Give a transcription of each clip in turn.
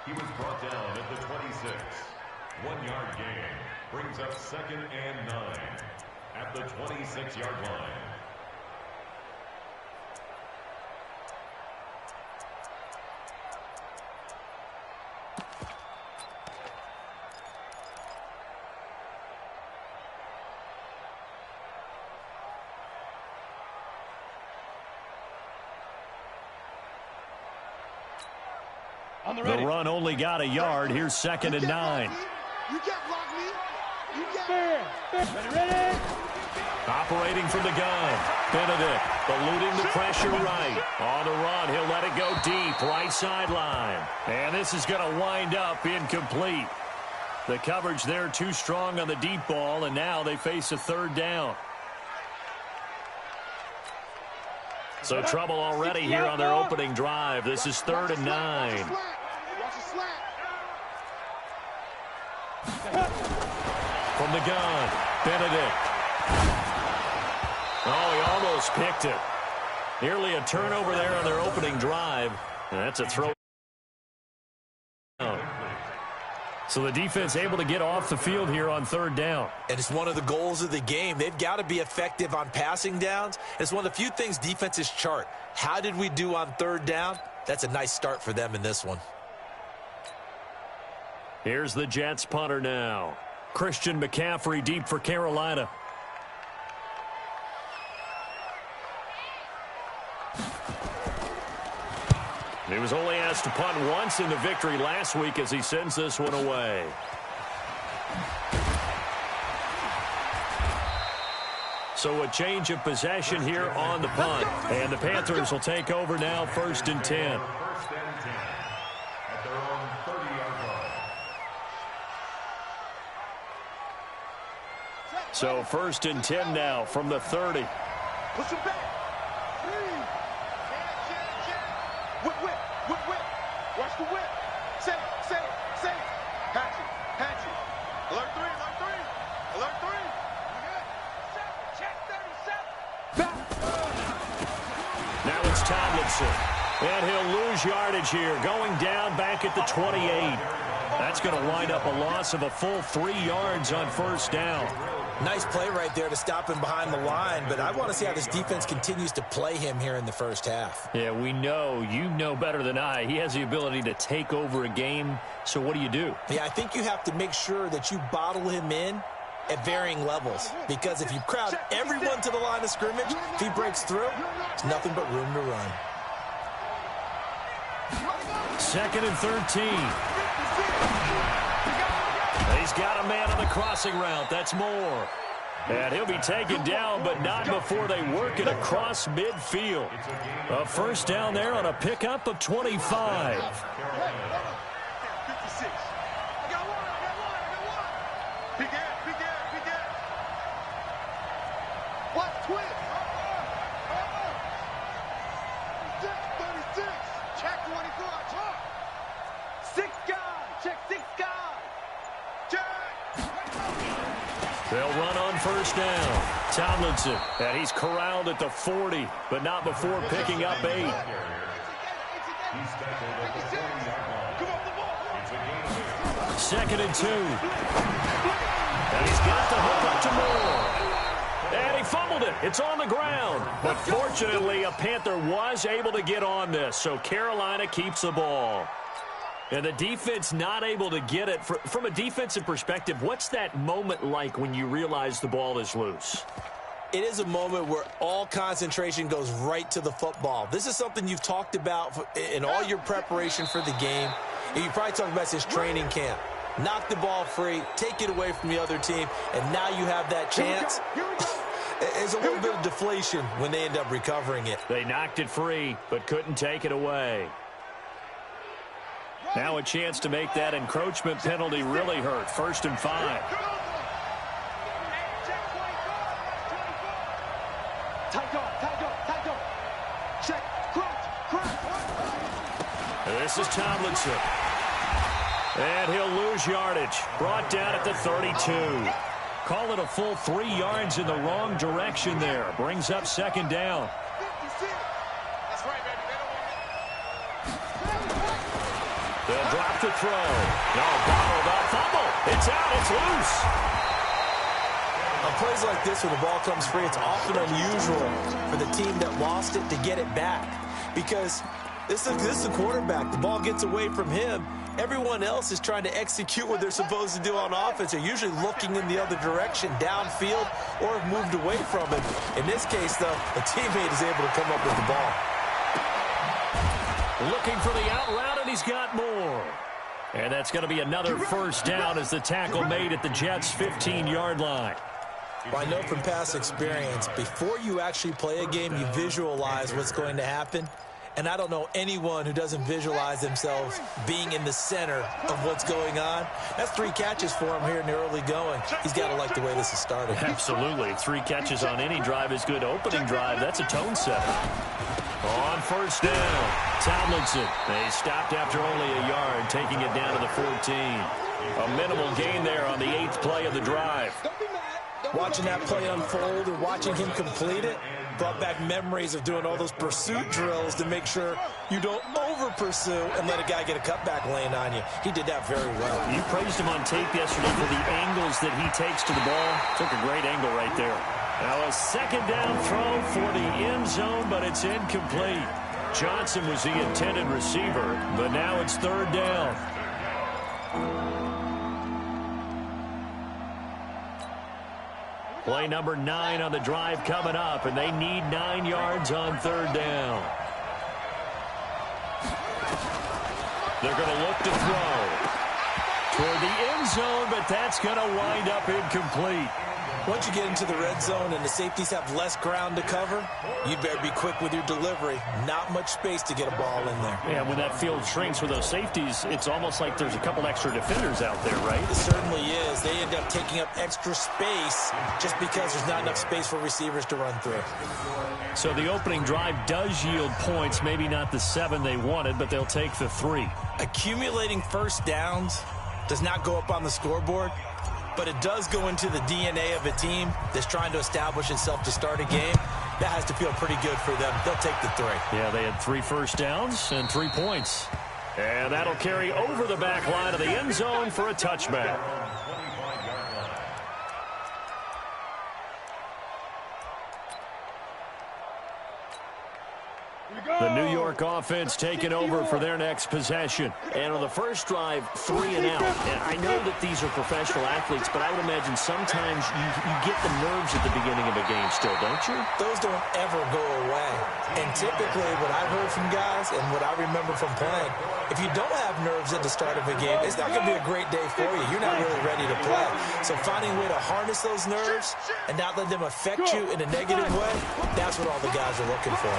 He was brought down at the 26. 1-yard gain brings up 2nd and 9 at the 26-yard line. The run only got a yard. Here's 2nd and 9. You can't block me. You can't. Ready. Operating from the gun. Benedict eluding the pressure right. On the run, he'll let it go deep, right sideline. And this is going to wind up incomplete. The coverage there too strong on the deep ball, and now they face a 3rd down. So trouble already here on their opening drive. This is 3rd and 9. From the gun, Benedict. Oh, he almost picked it. Nearly a turnover there on their opening drive. And that's a throw. So the defense able to get off the field here on 3rd down. And it's one of the goals of the game. They've got to be effective on passing downs. It's one of the few things defenses chart. How did we do on 3rd down? That's a nice start for them in this one. Here's the Jets punter now. Christian McCaffrey deep for Carolina. He was only asked to punt once in the victory last week as he sends this one away. So a change of possession here on the punt. And the Panthers will take over now, 1st and 10. So 1st and 10 now from the 30. Push him back. Whip. Watch the whip. Say it. Patch it. Alert 3. Alert 3. Check 37. Back. Now it's Tomlinson. And he'll lose yardage here, going down back at the 28. That's going to wind up a loss of a full 3 yards on 1st down. Nice play right there to stop him behind the line, but I want to see how this defense continues to play him here in the 1st half. Yeah, we know. You know better than I. He has the ability to take over a game, so what do you do? Yeah, I think you have to make sure that you bottle him in at varying levels, because if you crowd everyone to the line of scrimmage, if he breaks through, it's nothing but room to run. 2nd and 13. He's got a man on the crossing route. That's Moore. And he'll be taken down, but not before they work it across midfield. A 1st down there on a pickup of 25. 56. I got one. Big air. What? Twin. 36. Check 24. Talk. 6 guys. Check 6 guys. They'll run on 1st down. Tomlinson, and he's corralled at the 40, but not before picking up 8. 2nd and 2. And he's got the hook up to Moore. And he fumbled it. It's on the ground. But fortunately, a Panther was able to get on this, so Carolina keeps the ball. And the defense not able to get it. From a defensive perspective, what's that moment like when you realize the ball is loose? It is a moment where all concentration goes right to the football. This is something you've talked about in all your preparation for the game. And you probably talked about this training camp. Knock the ball free, take it away from the other team, and now you have that chance. There's a little bit of deflation when they end up recovering it. They knocked it free, but couldn't take it away. Now a chance to make that encroachment penalty really hurt. 1st and 5. This is Tomlinson. And he'll lose yardage. Brought down at the 32. Call it a full 3 yards in the wrong direction there. Brings up 2nd down. The They'll drop the throw. No, bottled up. Fumble. It's out. It's loose. On plays like this, when the ball comes free, it's often unusual for the team that lost it to get it back. Because this is the quarterback. The ball gets away from him. Everyone else is trying to execute what they're supposed to do on offense. They're usually looking in the other direction, downfield, or have moved away from it. In this case, though, a teammate is able to come up with the ball. Looking for the out route, and he's got more. And that's going to be another first down as the tackle made at the Jets' 15-yard line. Well, I know from past experience, before you actually play a game, you visualize what's going to happen. And I don't know anyone who doesn't visualize themselves being in the center of what's going on. That's 3 catches for him here in the early going. He's got to like the way this is starting. Absolutely. 3 catches on any drive is good. Opening drive, that's a tone setter. On first down, Tomlinson. They stopped after only a yard, taking it down to the 14. A minimal gain there on the 8th play of the drive. Watching that play unfold or watching him complete it brought back memories of doing all those pursuit drills to make sure you don't over-pursue and let a guy get a cutback lane on you. He did that very well. You praised him on tape yesterday for the angles that he takes to the ball. Took a great angle right there. Now a second down throw for the end zone, but it's incomplete. Johnson was the intended receiver, but now it's 3rd down. Play number 9 on the drive coming up, and they need 9 yards on 3rd down. They're going to look to throw toward the end zone, but that's going to wind up incomplete. Once you get into the red zone and the safeties have less ground to cover, you better be quick with your delivery. Not much space to get a ball in there. Yeah, when that field shrinks with those safeties, it's almost like there's a couple extra defenders out there, right? It certainly is. They end up taking up extra space just because there's not enough space for receivers to run through. So the opening drive does yield points, maybe not the 7 they wanted, but they'll take the 3. Accumulating first downs does not go up on the scoreboard, but it does go into the DNA of a team that's trying to establish itself to start a game. That has to feel pretty good for them. They'll take the 3. Yeah, they had 3 first downs and 3 points. And that'll carry over the back line of the end zone for a touchback. The New York offense taking over for their next possession. And on the first drive, 3 and out. And I know that these are professional athletes, but I would imagine sometimes you get the nerves at the beginning of a game still, don't you? Those don't ever go away. And typically what I've heard from guys and what I remember from playing, if you don't have nerves at the start of a game, it's not going to be a great day for you. You're not really ready to play. So finding a way to harness those nerves and not let them affect you in a negative way, that's what all the guys are looking for.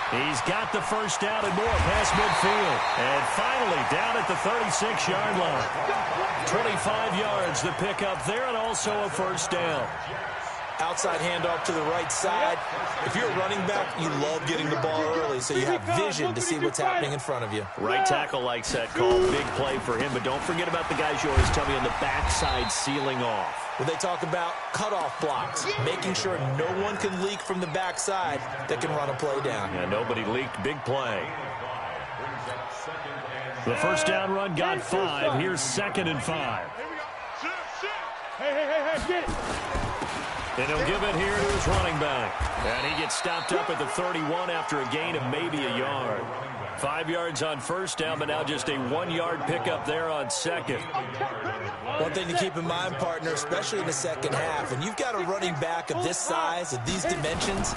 He's got the first down and more past midfield. And finally down at the 36-yard line. 25 yards to pick up there and also a first down. Outside handoff to the right side. If you're a running back, you love getting the ball early so you have vision to see what's happening in front of you. Right tackle likes that call. Big play for him. But don't forget about the guys you always tell me on the backside sealing off. When they talk about cutoff blocks, making sure no one can leak from the backside that can run a play down. Yeah, nobody leaked. Big play. The first down run got 5. Here's 2nd and 5. Hey, get it. And he'll give it here to his running back. And he gets stopped up at the 31 after a gain of maybe a yard. 5 yards on first down, but now just a 1-yard pickup there on 2nd. One thing to keep in mind, partner, especially in the second half, when you've got a running back of this size, of these dimensions,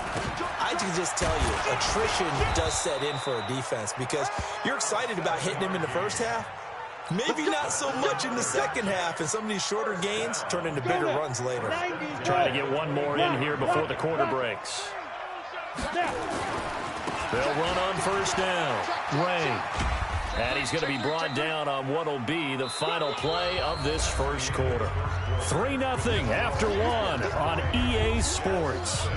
I can just tell you, attrition does set in for a defense because you're excited about hitting him in the first half. Maybe not so much in the second half, and some of these shorter gains turn into bigger runs later. Trying to get one more in here before the quarter breaks. They'll run on first down. Ray. And he's going to be brought down on what will be the final play of this first quarter. 3-0 after 1 on EA Sports.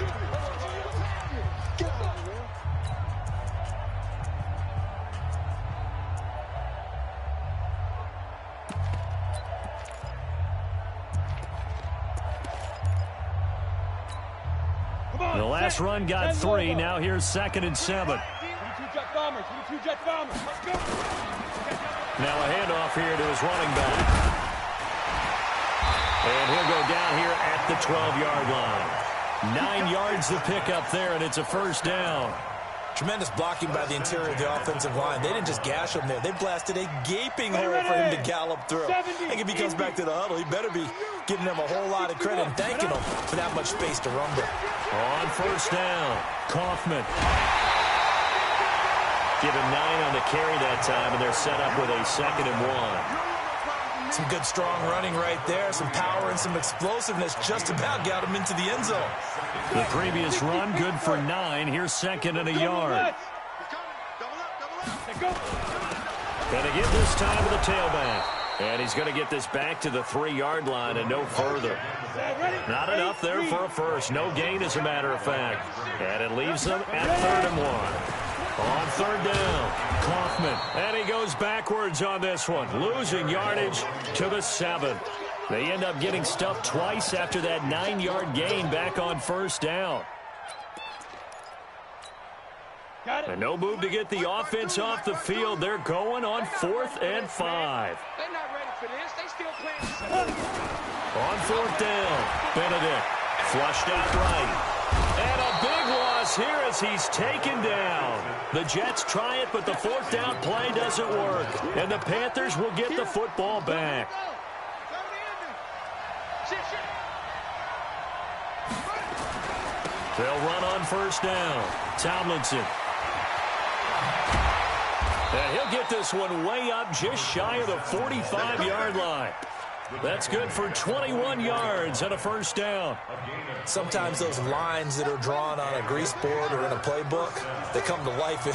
The last run got 3. Now here's 2nd and 7. 22 jet bombers. 22 jet bombers. Let's go. Now a handoff here to his running back. And he'll go down here at the 12-yard line. 9 yards to pick up there, and it's a first down. Tremendous blocking by the interior of the offensive line. They didn't just gash him there. They blasted a gaping hole for him to gallop through. I think if he comes back to the huddle, he better be giving them a whole lot of credit and thanking them for that much space to rumble. On first down, Kaufman. Give him 9 on the carry that time, and they're set up with a 2nd and 1. Some good, strong running right there. Some power and some explosiveness just about got him into the end zone. The previous run, good for 9. Here's 2nd and a yard. And again this time to the tailback. And he's going to get this back to the 3-yard line and no further. Not enough there for a first. No gain, as a matter of fact. And it leaves them at 3rd and 1. On 3rd down, Kaufman. And he goes backwards on this one, losing yardage to the 7. They end up getting stuffed twice after that 9-yard gain back on 1st down. And no move to get the offense off the field. They're going on 4th and 5. They're not ready for this. They still playing. On 4th down, Benedict flushed out right. And a big loss here as he's taken down. The Jets try it, but the 4th down play doesn't work. And the Panthers will get the football back. They'll run on 1st down. Tomlinson. And he'll get this one way up just shy of the 45-yard line. That's good for 21 yards and a 1st down. Sometimes those lines that are drawn on a grease board or in a playbook, they come to life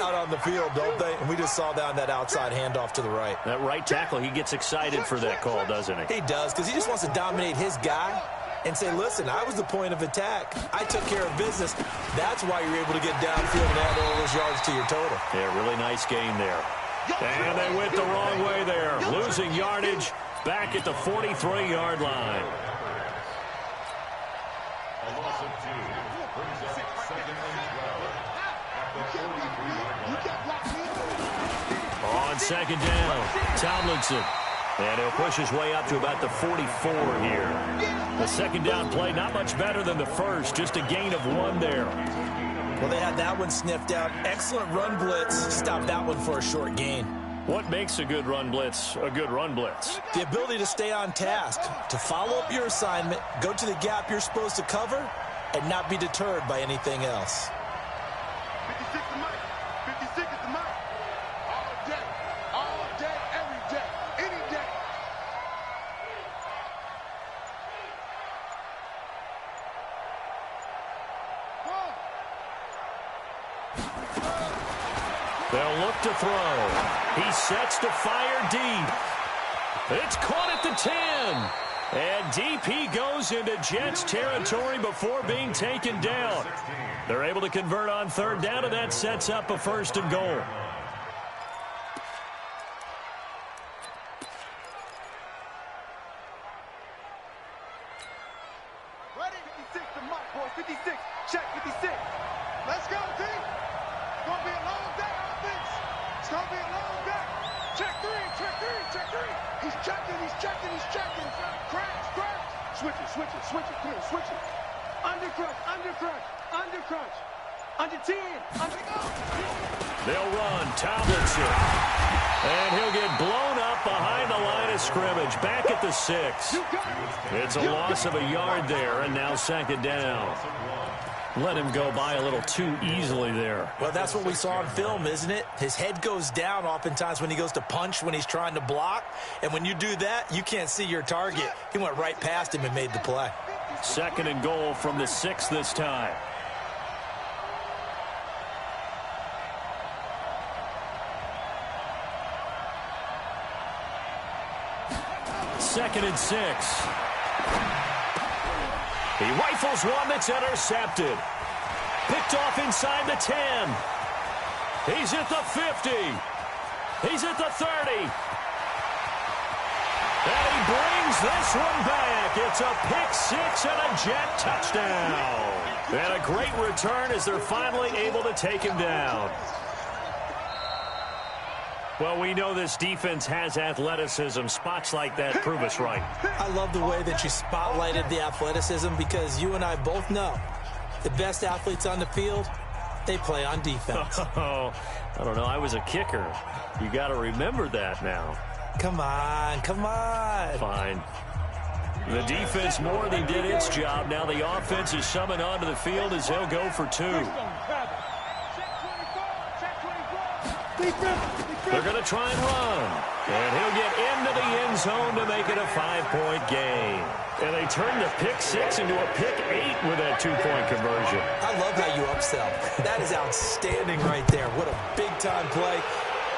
out on the field, don't they? And we just saw that outside handoff to the right. That right tackle, he gets excited for that call, doesn't he? He does, because he just wants to dominate his guy and say, listen, I was the point of attack. I took care of business. That's why you're able to get downfield and add all those yards to your total. Yeah, really nice gain there. And they went the wrong way there, losing yardage back at the 43-yard line. A loss of 2 brings up 2nd and 12 at the 43-yard line. On 2nd down, Tomlinson. And he'll push his way up to about the 44 here. The 2nd down play, not much better than the first, just a gain of 1 there. Well, they had that one sniffed out. Excellent run blitz. Stopped that one for a short gain. What makes a good run blitz a good run blitz? The ability to stay on task, to follow up your assignment, go to the gap you're supposed to cover, and not be deterred by anything else. 56 is Mike. 56 is the Mike. All day, every day, any day. They'll look to throw. He sets to fire deep. It's caught at the 10. And deep he goes into Jets territory before being taken down. They're able to convert on 3rd down, and that sets up a 1st and goal. Ready? 56 to Mike, boys. 56. Check 56. Let's go, team. It's going to be a long day, offense. It's going to be a long day. Check 3, check 3, check 3. He's checking, he's checking, he's checking. Crash, crash. Switch it, clear, switch it. Under crunch, under crunch, under crunch. Under 10, under go. They'll run. Tomlinson. And he'll get blown up behind the line of scrimmage. Back at the 6. It's a loss of a yard there, and now 2nd down. Let him go by a little too easily there. Well, that's what we saw on film, isn't it? His head goes down oftentimes when he goes to punch, when he's trying to block. And when you do that, you can't see your target. He went right past him and made the play. 2nd and goal from the 6 this time. Second and 6. He rifles one that's intercepted. Picked off inside the 10. He's at the 50. He's at the 30. And he brings this one back. It's a pick 6 and a Jet touchdown. And a great return as they're finally able to take him down. Well, we know this defense has athleticism. Spots like that prove us right. I love the way that you spotlighted the athleticism because you and I both know the best athletes on the field, they play on defense. Oh, I don't know. I was a kicker. You got to remember that now. Come on, come on. Fine. The defense more than did its job. Now the offense is summoned onto the field as they'll go for 2. They're going to try and run. And he'll get into the end zone to make it a 5-point game. And they turn the pick 6 into a pick 8 with that 2-point conversion. I love how you upsell. That is outstanding right there. What a big-time play.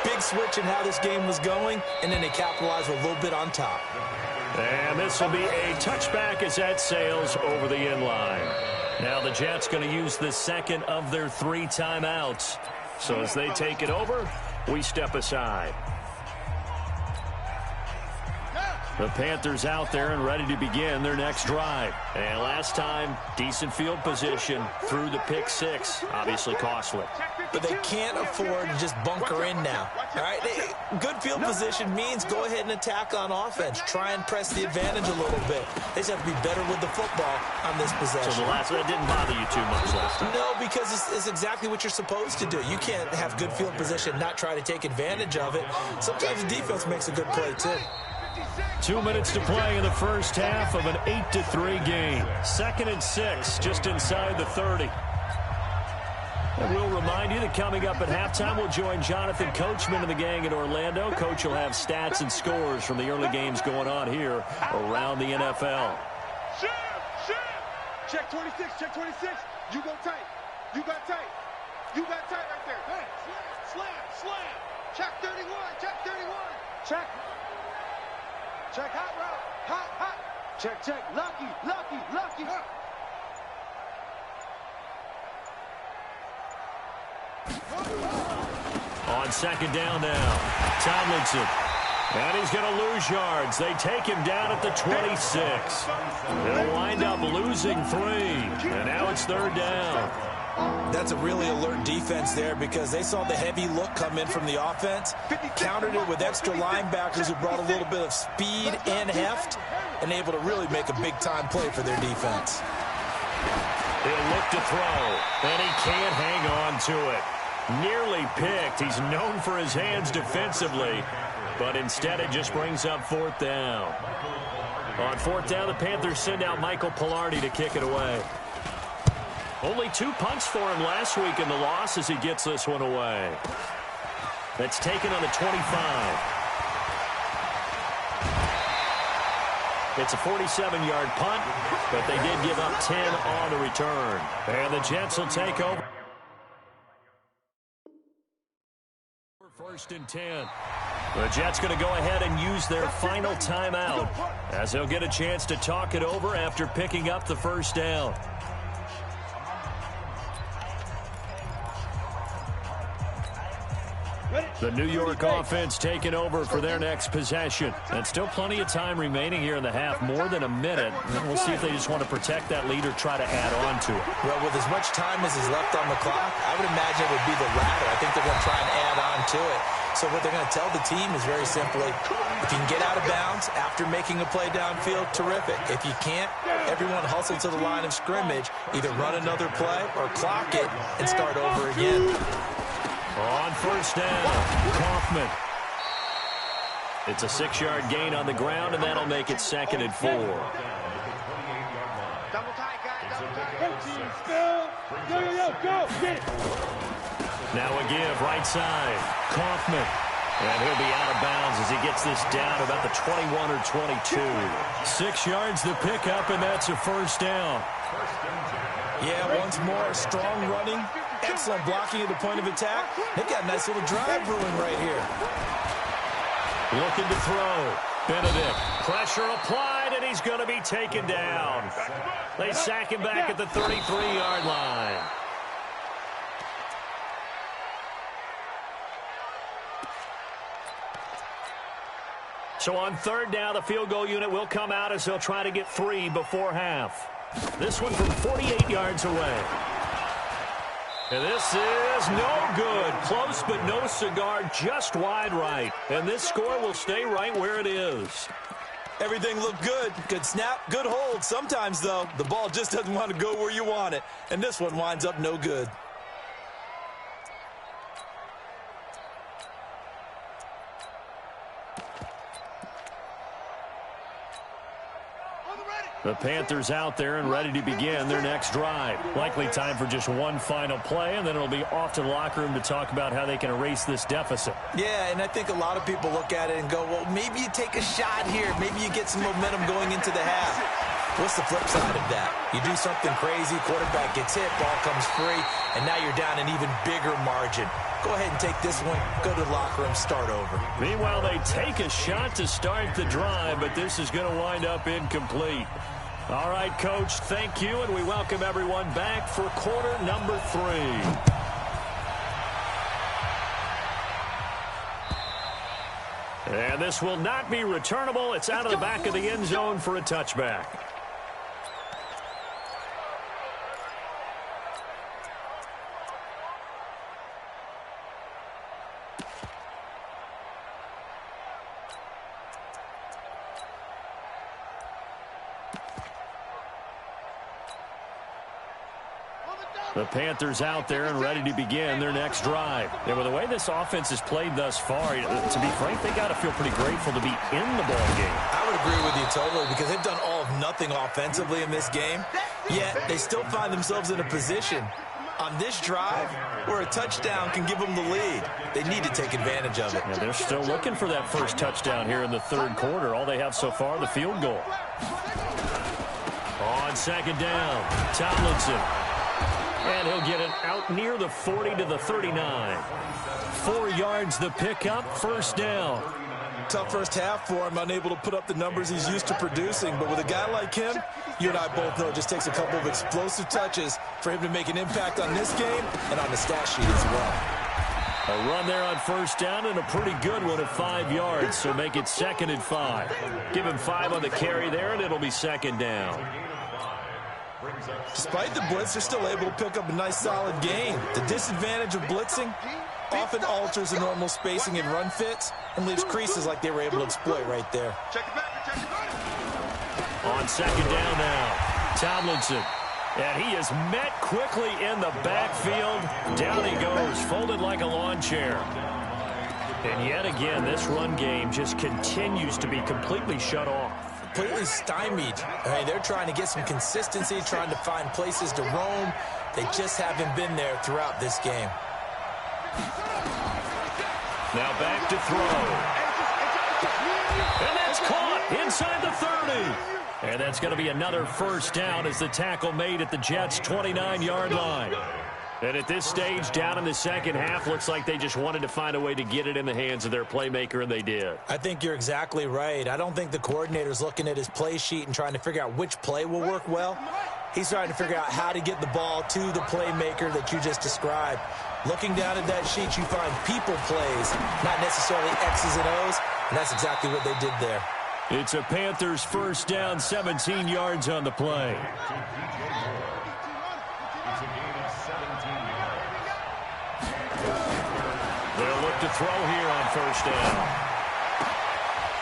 Big switch in how this game was going, and then they capitalized with a little bit on top. And this will be a touchback as that sails over the end line. Now the Jets going to use the second of their 3 timeouts. So as they take it over, we step aside. The Panthers out there and ready to begin their next drive. And last time, decent field position through the pick 6. Obviously costly. But they can't afford to just bunker in now. All right, good field position means go ahead and attack on offense. Try and press the advantage a little bit. They just have to be better with the football on this possession. So the last one didn't bother you too much last time? No, because it's exactly what you're supposed to do. You can't have good field position, not try to take advantage of it. Sometimes the defense makes a good play, too. 2 minutes to play in the first half of an 8-3 game. 2nd and 6, just inside the 30. And we'll remind you that coming up at halftime, we'll join Jonathan Coachman and the gang in Orlando. Coach will have stats and scores from the early games going on here around the NFL. Check 26, check 26. You go tight. You got tight. You got tight right there. Hey, slam. Check 31, check 31. Check. Check hot route. Hot. Check. Lucky. On second down now, Tomlinson. And he's going to lose yards. They take him down at the 26. They'll wind up losing 3. And now it's 3rd down. That's a really alert defense there because they saw the heavy look come in from the offense, countered it with extra linebackers who brought a little bit of speed and heft, and able to really make a big-time play for their defense. He'll look to throw, and he can't hang on to it. Nearly picked. He's known for his hands defensively, but instead it just brings up 4th down. On 4th down, the Panthers send out Michael Pilardi to kick it away. Only 2 punts for him last week in the loss as he gets this one away. That's taken on the 25. It's a 47-yard punt, but they did give up 10 on the return. And the Jets will take over. 1st and 10. The Jets going to go ahead and use their final timeout as they'll get a chance to talk it over after picking up the 1st down. The New York offense taking over for their next possession. And still plenty of time remaining here in the half, more than a minute. And we'll see if they just want to protect that lead or try to add on to it. Well, with as much time as is left on the clock, I would imagine it would be the latter. I think they're going to try and add on to it. So what they're going to tell the team is very simply, if you can get out of bounds after making a play downfield, terrific. If you can't, everyone hustle to the line of scrimmage, either run another play or clock it and start over again. On 1st down, Kaufman. It's a 6-yard gain on the ground, and that'll make it 2nd and 4. Double tight, guys. Go. Get it. Now a give, right side, Kaufman. And he'll be out of bounds as he gets this down about the 21 or 22. 6 yards the pickup, and that's a 1st down. Yeah, once more, strong running. Excellent blocking at the point of attack. They've got a nice little drive brewing right here. Looking to throw. Benedict. Pressure applied, and he's going to be taken down. They sack him back at the 33-yard line. So on 3rd down, the field goal unit will come out as they'll try to get 3 before half. This one from 48 yards away. And this is no good. Close but no cigar, just wide right. And this score will stay right where it is. Everything looked good. Good snap, good hold. Sometimes, though, the ball just doesn't want to go where you want it. And this one winds up no good. The Panthers out there and ready to begin their next drive. Likely time for just one final play, and then it'll be off to the locker room to talk about how they can erase this deficit. Yeah, and I think a lot of people look at it and go, well, maybe you take a shot here. Maybe you get some momentum going into the half. What's the flip side of that? You do something crazy, quarterback gets hit, ball comes free, and now you're down an even bigger margin. Go ahead and take this one, go to the locker room, start over. Meanwhile, they take a shot to start the drive, but this is going to wind up incomplete. All right, Coach, thank you, and we welcome everyone back for quarter number 3. And this will not be returnable. It's out of the back of the end zone for a touchback. The Panthers out there and ready to begin their next drive. And with the way this offense has played thus far, to be frank, they got to feel pretty grateful to be in the ball game. I would agree with you totally because they've done all of nothing offensively in this game, yet they still find themselves in a position on this drive where a touchdown can give them the lead. They need to take advantage of it. And they're still looking for that first touchdown here in the third quarter. All they have so far, the field goal. On second down, Tomlinson. And he'll get it out near the 40 to the 39. 4 yards the pickup, first down. Tough first half for him, unable to put up the numbers he's used to producing. But with a guy like him, you and I both know it just takes a couple of explosive touches for him to make an impact on this game and on the stat sheet as well. A run there on first down and a pretty good one at 5 yards, so make it 2nd and 5. Give him 5 on the carry there, and it'll be second down. Despite the blitz, they're still able to pick up a nice solid gain. The disadvantage of blitzing often alters the normal spacing and run fits and leaves creases like they were able to exploit right there. On second down now, Tomlinson. And he is met quickly in the backfield. Down he goes, folded like a lawn chair. And yet again, this run game just continues to be completely shut off. Completely stymied. I mean, they're trying to get some consistency, trying to find places to roam. They just haven't been there throughout this game. Now back to throw. And that's caught inside the 30. And that's going to be another first down as the tackle made at the Jets' 29-yard line. And at this stage, down in the second half, looks like they just wanted to find a way to get it in the hands of their playmaker, and they did. I think you're exactly right. I don't think the coordinator's looking at his play sheet and trying to figure out which play will work well. He's trying to figure out how to get the ball to the playmaker that you just described. Looking down at that sheet, you find people plays, not necessarily X's and O's, and that's exactly what they did there. It's a Panthers first down, 17 yards on the play. They'll look to throw here on first down.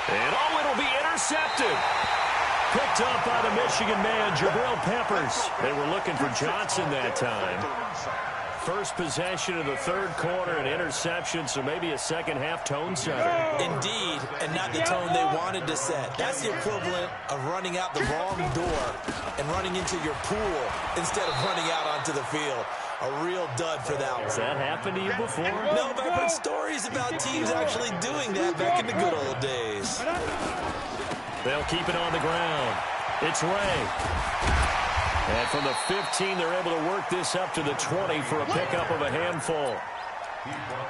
And it'll be intercepted. Picked up by the Michigan man, Jabril Peppers. They were looking for Johnson that time. First possession of the third quarter, an interception, so maybe a second-half tone setter. Indeed, and not the tone they wanted to set. That's the equivalent of running out the wrong door and running into your pool instead of running out onto the field. A real dud for that one. Has that happened to you before? No, but I've heard stories about teams actually doing that back in the good old days. They'll keep it on the ground. It's Ray. And from the 15, they're able to work this up to the 20 for a pickup of a handful.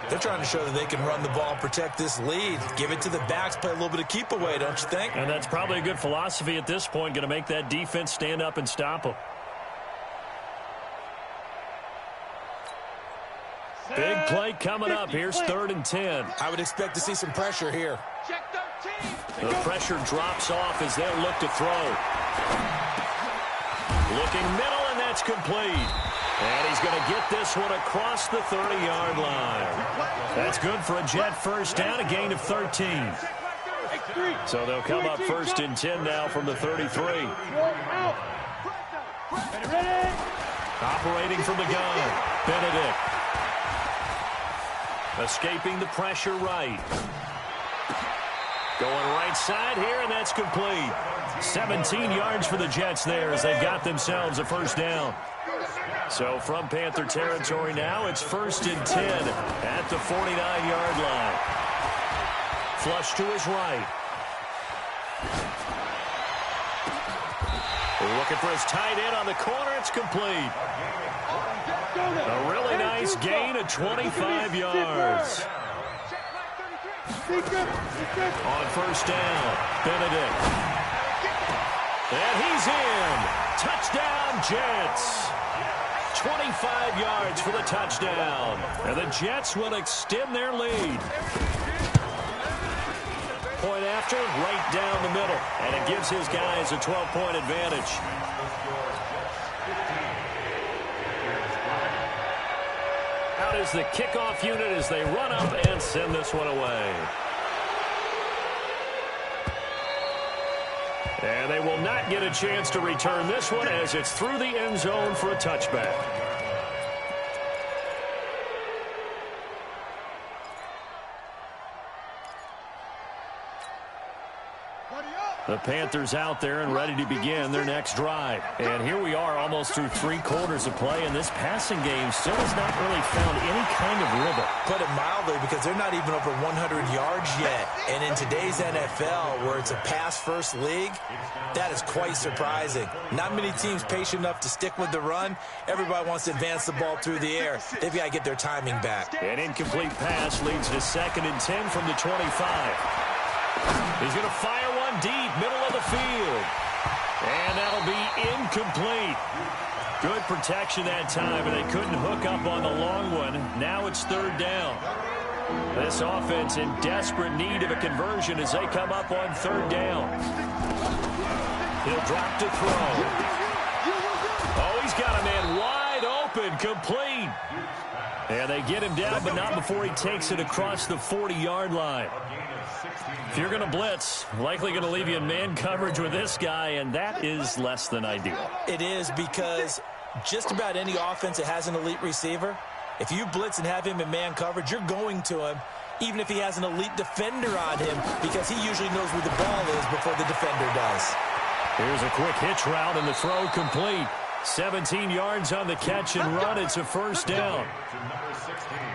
They're trying to show that they can run the ball and protect this lead. Give it to the backs, play a little bit of keep away, don't you think? And that's probably a good philosophy at this point, going to make that defense stand up and stop them. Big play coming up. Here's 3rd and 10. I would expect to see some pressure here. The pressure drops off as they'll look to throw. Looking middle, and that's complete. And he's going to get this one across the 30-yard line. That's good for a Jet first down, a gain of 13. So they'll come up first and 10 now from the 33. Operating from the gun, Benedict. Escaping the pressure right. Going right side here, and that's complete. 17 yards for the Jets there as they've got themselves a first down. So from Panther territory now, it's first and 10 at the 49-yard line. Flush to his right. Looking for his tight end on the corner. It's complete. A really nice gain of 25 yards. On first down, Benedict. And he's in. Touchdown, Jets. 25 yards for the touchdown. And the Jets will extend their lead. Point after, right down the middle. And it gives his guys a 12-point advantage. Out is the kickoff unit as they run up and send this one away. And they will not get a chance to return this one as it's through the end zone for a touchback. The Panthers out there and ready to begin their next drive. And here we are almost through 3 quarters of play, and this passing game still has not really found any kind of rhythm. Put it mildly, because they're not even over 100 yards yet. And in today's NFL, where it's a pass-first league, that is quite surprising. Not many teams patient enough to stick with the run. Everybody wants to advance the ball through the air. They've got to get their timing back. An incomplete pass leads to second and 10 from the 25. He's going to fire one deep, middle of the field. And that'll be incomplete. Good protection that time, and they couldn't hook up on the long one. Now it's third down. This offense in desperate need of a conversion as they come up on third down. He'll drop to throw. Oh, he's got a man wide open, complete. And they get him down, but not before he takes it across the 40-yard line. If you're going to blitz, likely going to leave you in man coverage with this guy, and that is less than ideal. It is, because just about any offense that has an elite receiver, if you blitz and have him in man coverage, you're going to him, even if he has an elite defender on him, because he usually knows where the ball is before the defender does. Here's a quick hitch route, and the throw complete. 17 yards on the catch and run. It's a first down.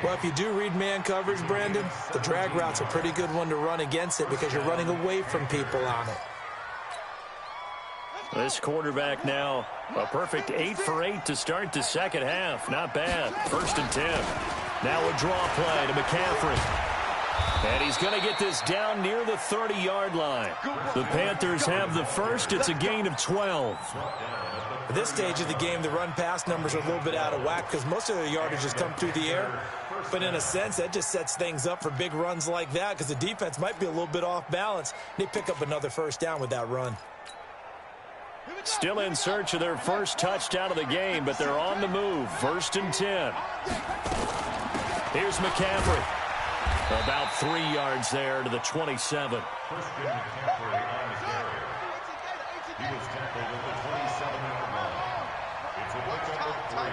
Well, if you do read man coverage, Brandon, the drag route's a pretty good one to run against it because you're running away from people on it. This quarterback now, a perfect 8 for 8 to start the second half. Not bad. First and 10. Now a draw play to McCaffrey. And he's going to get this down near the 30-yard line. The Panthers have the first. It's a gain of 12. At this stage of the game, the run-pass numbers are a little bit out of whack because most of their yardage has come through the air. But in a sense, that just sets things up for big runs like that because the defense might be a little bit off balance. They pick up another first down with that run. Still in search of their first touchdown of the game, but they're on the move. First and 10. Here's McCaffrey. About 3 yards there to the 27. Christian McCaffrey on the carry. He was tackled at the 27-yard line. It's a pickup of 3.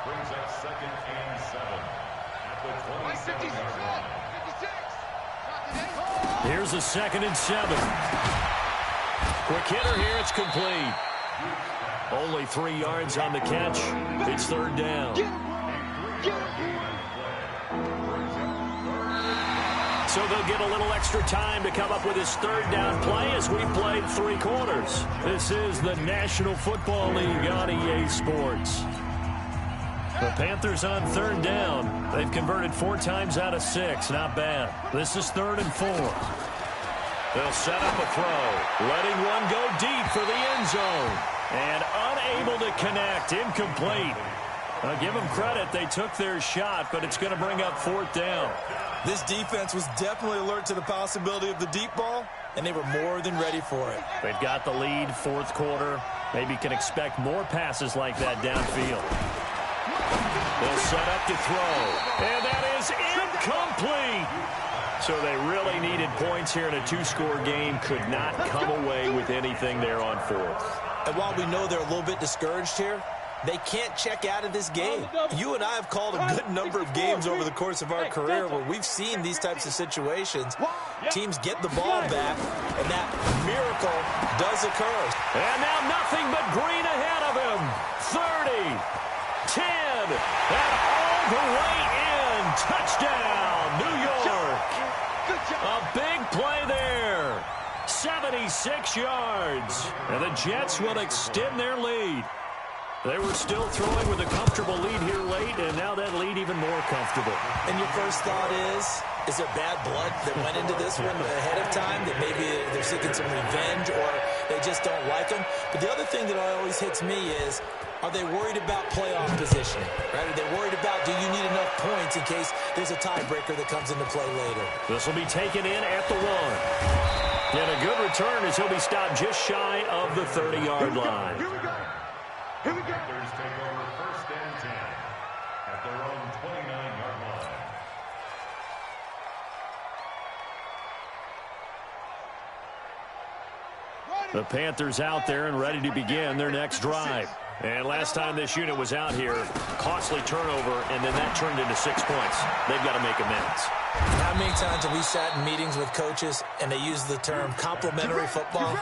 Brings up second and 7 at the 27-yard line. Here's a second and 7. Quick hitter here. It's complete. Only 3 yards on the catch. It's third down. So they'll get a little extra time to come up with his third down play as we've played 3 quarters. This is the National Football League on EA Sports. The Panthers on third down. They've converted 4 times out of 6. Not bad. This is third and 4. They'll set up a throw. Letting one go deep for the end zone. And unable to connect. Incomplete. Give them credit. They took their shot, but it's going to bring up fourth down. This defense was definitely alert to the possibility of the deep ball, and they were more than ready for it. They've got the lead, fourth quarter. Maybe can expect more passes like that downfield. They'll set up to throw. And that is incomplete. So they really needed points here in a two-score game. Could not come away with anything there on fourth. And while we know they're a little bit discouraged here, they can't check out of this game. You and I have called a good number of games over the course of our career where we've seen these types of situations. Teams get the ball back, and that miracle does occur. And now nothing but green ahead of him. 30, 10, and all the way in. Touchdown, New York. A big play there. 76 yards. And the Jets will extend their lead. They were still throwing with a comfortable lead here late, and now that lead even more comfortable. And your first thought is there bad blood that went into this one ahead of time, that maybe they're seeking some revenge or they just don't like them? But the other thing that always hits me is, are they worried about playoff positioning? Right? Are they worried about, do you need enough points in case there's a tiebreaker that comes into play later? This will be taken in at the 1. And a good return as he'll be stopped just shy of the 30-yard line. Here we go. Here we go. Panthers take over first and 10 at their own 29-yard line. The Panthers out there and ready to begin their next drive. And last time this unit was out here, costly turnover, and then that turned into 6 points. They've got to make amends. How many times have we sat in meetings with coaches and they use the term complementary football?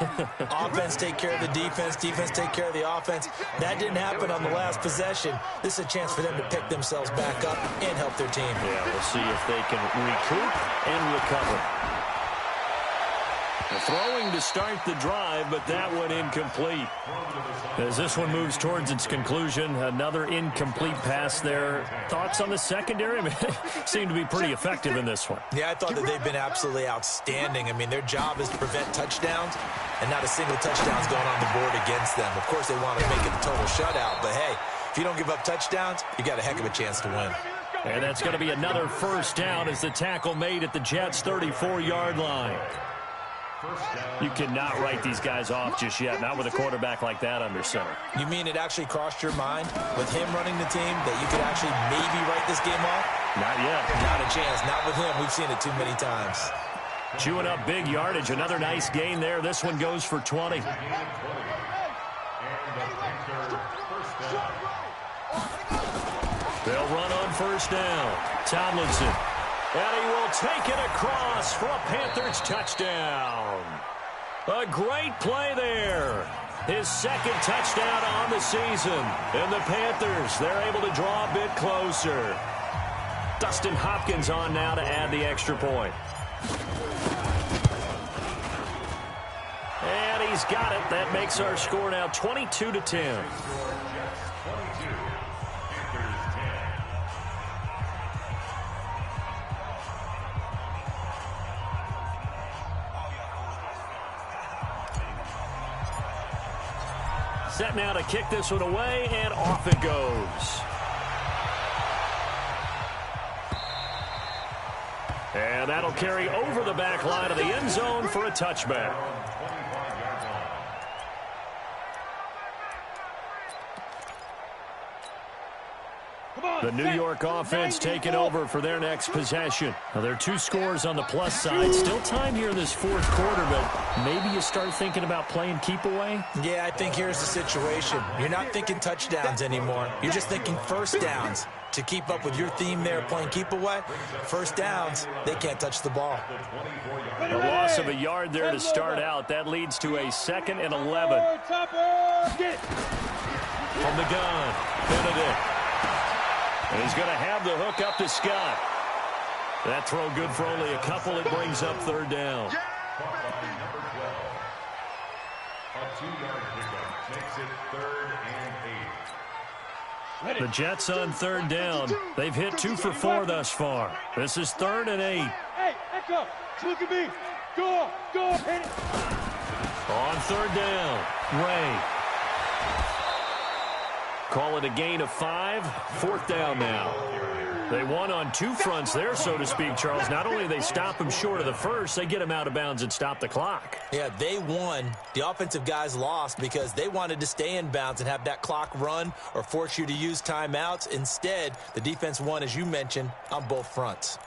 Offense take care of the defense, defense take care of the offense. That didn't happen on the last possession. This is a chance for them to pick themselves back up and help their team. Yeah, we'll see if they can recoup and recover. Throwing to start the drive, but that one incomplete. As this one moves towards its conclusion, another incomplete pass there. Thoughts on the secondary? I mean, seem to be pretty effective in this one. Yeah, I thought that they've been absolutely outstanding. I mean, their job is to prevent touchdowns, and not a single touchdown's going on the board against them. Of course, they want to make it a total shutout, but hey, if you don't give up touchdowns, you got a heck of a chance to win. And that's going to be another first down as the tackle made at the Jets' 34-yard line. You cannot write these guys off just yet, not with a quarterback like that under center. You mean it actually crossed your mind with him running the team that you could actually maybe write this game off? Not yet. Not a chance. Not with him. We've seen it too many times. Chewing up big yardage. Another nice gain there. This one goes for 20. They'll run on first down. Tomlinson. And he will take it across for a Panthers touchdown. A great play there. His second touchdown on the season. And the Panthers, they're able to draw a bit closer. Dustin Hopkins on now to add the extra point. And he's got it. That makes our score now 22-10. Set now to kick this one away, and off it goes. And that'll carry over the back line of the end zone for a touchback. The New York offense taking over for their next possession. Now, there are 2 scores on the plus side. Still time here in this fourth quarter, but maybe you start thinking about playing keep away? Yeah, I think here's the situation. You're not thinking touchdowns anymore. You're just thinking first downs. To keep up with your theme there, playing keep away, first downs, they can't touch the ball. A loss of a yard there to start out. That leads to a 2nd and 11. From the gun, Benedict. And he's going to have the hook up to Scott. That throw good for only a couple. It brings up third down. A 2-yard pickup takes it 3rd and 8. The Jets on third down. They've hit 2 for 4 thus far. This is 3rd and 8. Hey, echo, look at me. Go, hit it. On third down, Ray. Call it a gain of 5. 4th down now. They won on two fronts there, so to speak, Charles. Not only do they stop him short of the first, they get him out of bounds and stop the clock. Yeah, they won. The offensive guys lost because they wanted to stay in bounds and have that clock run or force you to use timeouts. Instead, the defense won, as you mentioned, on both fronts.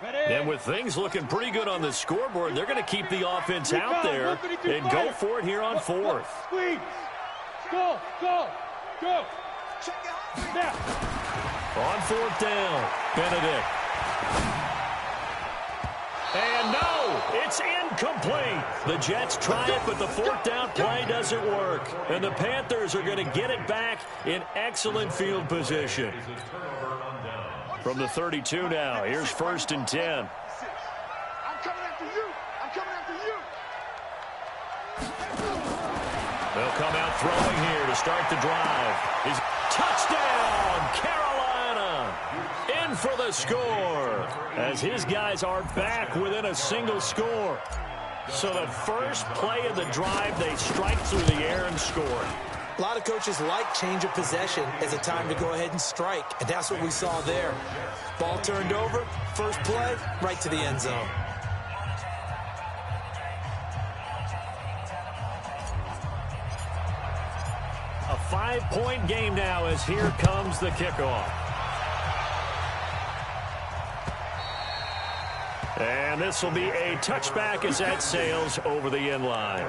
And with things looking pretty good on the scoreboard, they're going to keep the offense out there and go for it here on fourth. Go. Now. On fourth down, Benedict. And no, it's incomplete. The Jets try it, but the fourth down play doesn't work. And the Panthers are going to get it back in excellent field position. From the 32 now, here's 1st and 10. I'm coming after you. They'll come out throwing here to start the drive. His touchdown, Carolina, in for the score, as his guys are back within a single score. So the first play of the drive, they strike through the air and score. A lot of coaches like change of possession as a time to go ahead and strike, and that's what we saw there. Ball turned over, first play, right to the end zone. A 5-point game now as here comes the kickoff. And this will be a touchback as that sails over the end line.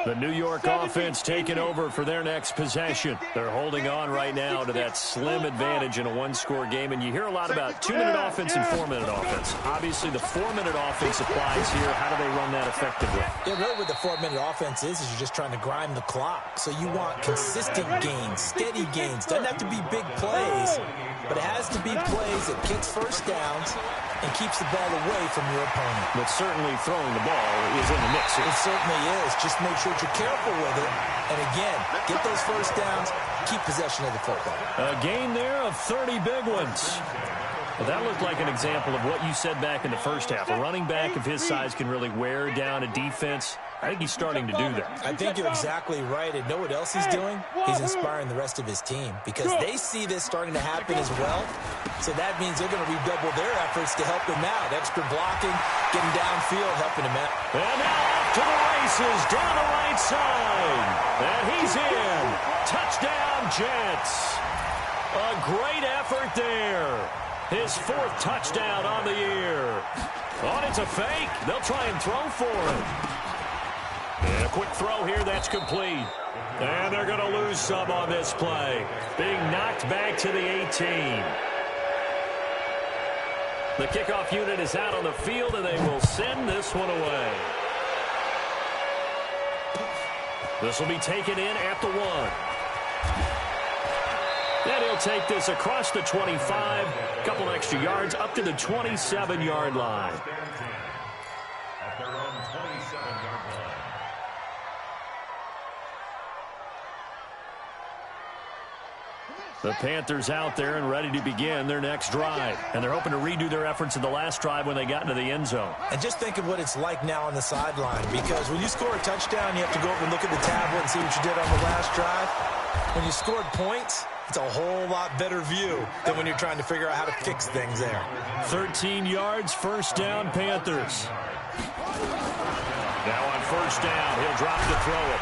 The New York offense taking over for their next possession. They're holding on right now to that slim advantage in a one-score game. And you hear a lot about 2-minute offense and 4-minute offense. Obviously, the 4-minute offense applies here. How do they run that effectively? Yeah, really what the 4-minute offense is you're just trying to grind the clock. So you want consistent gains, steady gains. Doesn't have to be big plays, but it has to be plays that gets first downs and keeps the ball away from your opponent. But certainly throwing the ball is in the mix here. It certainly is. Just make sure that you're careful with it. And again, get those first downs, keep possession of the football. A gain there of 30 big ones. Well, that looked like an example of what you said back in the first half. A running back of his size can really wear down a defense. I think he's starting to do that. I think you're exactly right. And know what else he's doing? He's inspiring the rest of his team because they see this starting to happen as well. So that means they're going to redouble their efforts to help him out. Extra blocking, getting downfield, helping him out. And now off to the races down the right side. And he's in. Touchdown, Jets. A great effort there. His 4th touchdown on the year. Oh, it's a fake. They'll try and throw for it. And a quick throw here, that's complete. And they're going to lose some on this play. Being knocked back to the 18. The kickoff unit is out on the field, and they will send this one away. This will be taken in at the 1. And he'll take this across the 25. A couple extra yards up to the 27-yard line. At their own 27-yard line. The Panthers out there and ready to begin their next drive. And they're hoping to redo their efforts in the last drive when they got into the end zone. And just think of what it's like now on the sideline, because when you score a touchdown, you have to go over and look at the tablet and see what you did on the last drive. When you scored points, it's a whole lot better view than when you're trying to figure out how to fix things there. 13 yards, first down, Panthers. Now on first down, he'll drop to throw it.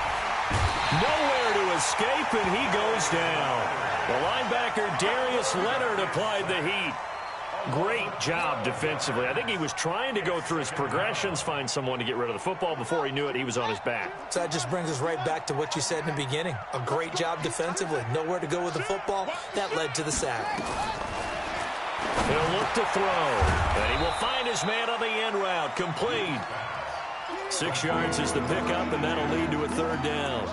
Nowhere to escape, and he goes down. The linebacker, Darius Leonard, applied the heat. Great job defensively. I think he was trying to go through his progressions, find someone to get rid of the football. Before he knew it, he was on his back. So that just brings us right back to what you said in the beginning. A great job defensively. Nowhere to go with the football. That led to the sack. He'll look to throw. And he will find his man on the end route. Complete. 6 yards is the pickup, and that'll lead to a third down.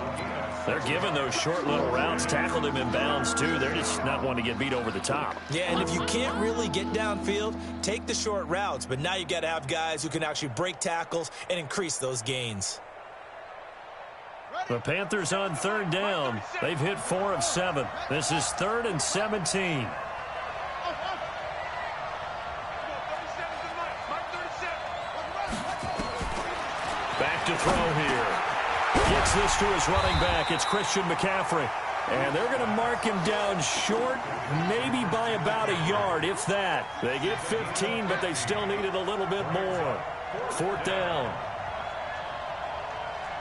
They're giving those short little routes. Tackled him in bounds, too. They're just not wanting to get beat over the top. Yeah, and if you can't really get downfield, take the short routes. But now you got to have guys who can actually break tackles and increase those gains. The Panthers on third down. They've hit 4 of 7. This is 3rd and 17. Back to throw here. Gets this to his running back. It's Christian McCaffrey. And they're going to mark him down short, maybe by about a yard, if that. They get 15, but they still needed a little bit more. 4th down.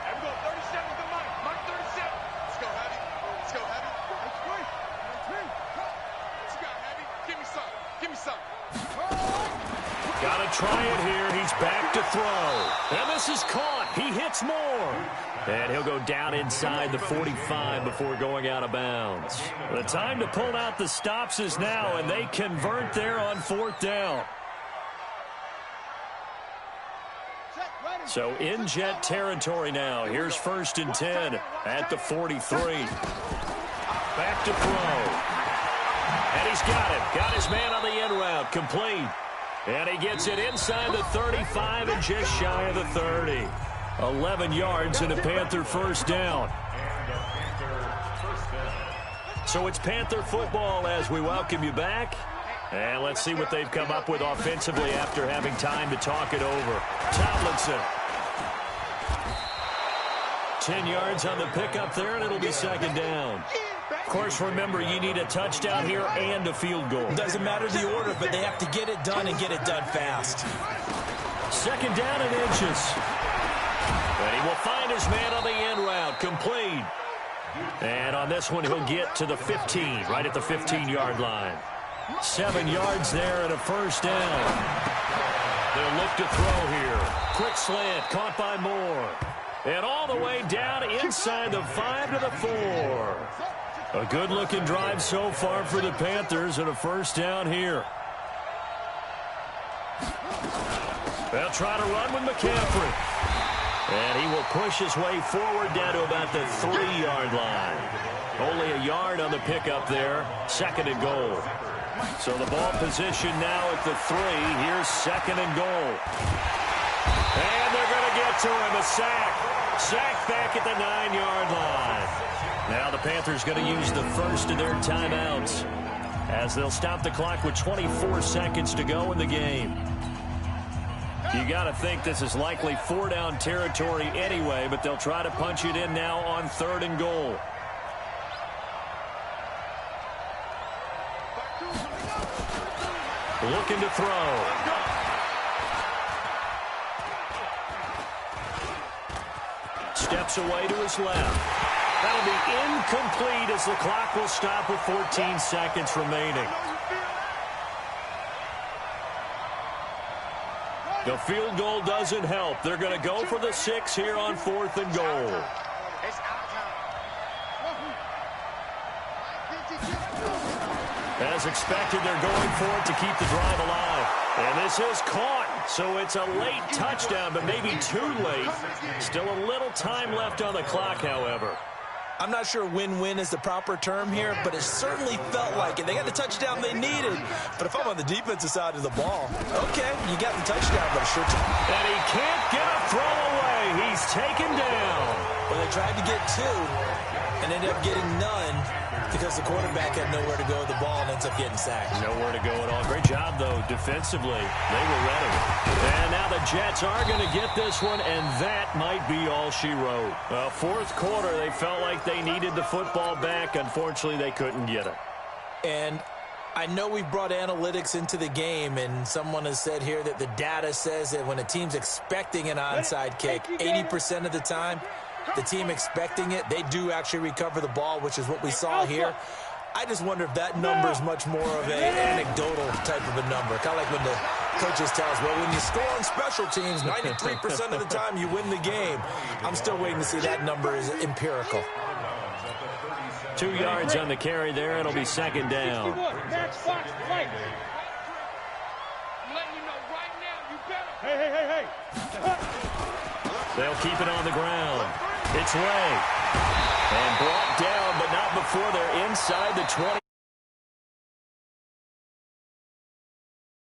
There we go. 37 to Mike. Mike 37. Let's go, Heavy. Let's go, Heavy. Let's go. What you got, Heavy? Give me some. Give me some. Got to try it here. He's back to throw. And this is caught. He hits more. And he'll go down inside the 45 before going out of bounds. The time to pull out the stops is now, and they convert there on 4th down. So in Jet territory now. Here's 1st and 10 at the 43. Back to throw. And he's got it. Got his man on the end route. Complete. And he gets it inside the 35 and just shy of the 30. 11 yards and a Panther 1st down. So it's Panther football as we welcome you back. And let's see what they've come up with offensively after having time to talk it over. Tomlinson. 10 yards on the pickup there, and it'll be 2nd down. Of course, remember, you need a touchdown here and a field goal. Doesn't matter the order, but they have to get it done and get it done fast. 2nd down and inches. And he will find his man on the end route. Complete. And on this one, he'll get to the 15, right at the 15-yard line. 7 yards there and a 1st down. They'll look to throw here. Quick slant, caught by Moore. And all the way down inside the 5 to the 4. A good-looking drive so far for the Panthers and a 1st down here. They'll try to run with McCaffrey. And he will push his way forward down to about the 3-yard line. Only a yard on the pickup there. 2nd and goal. So the ball position now at the 3. Here's 2nd and goal. And they're going to get to him. A sack. Sack back at the 9-yard line. Now the Panthers going to use the first of their timeouts as they'll stop the clock with 24 seconds to go in the game. You got to think this is likely 4-down territory anyway, but they'll try to punch it in now on 3rd and goal. Looking to throw. Steps away to his left. That'll be incomplete as the clock will stop with 14 seconds remaining. The field goal doesn't help. They're going to go for the 6 here on 4th and goal. As expected, they're going for it to keep the drive alive. And this is caught. So it's a late touchdown, but maybe too late. Still a little time left on the clock, however. I'm not sure win-win is the proper term here, but it certainly felt like it. They got the touchdown they needed. But if I'm on the defensive side of the ball, okay, you got the touchdown, but a short time. And he can't get a throw away. He's taken down. Well, they tried to get 2 and ended up getting none because the quarterback had nowhere to go with the ball and ends up getting sacked. Nowhere to go at all. Great job, though, defensively. They were ready. And now the Jets are going to get this one, and that might be all she wrote. 4th quarter, they felt like they needed the football back. Unfortunately, they couldn't get it. And I know we've brought analytics into the game, and someone has said here that the data says that when a team's expecting an onside kick, 80% of the time, the team expecting it, they do actually recover the ball, which is what we saw here. I just wonder if that number is much more of an anecdotal type of a number. Kind of like when the coaches tell us, well, when you score on special teams, 93% of the time you win the game. I'm still waiting to see that number is empirical. 2 yards on the carry there. It'll be 2nd down. They'll keep it on the ground. It's Ray. And brought down, but not before they're inside the 20.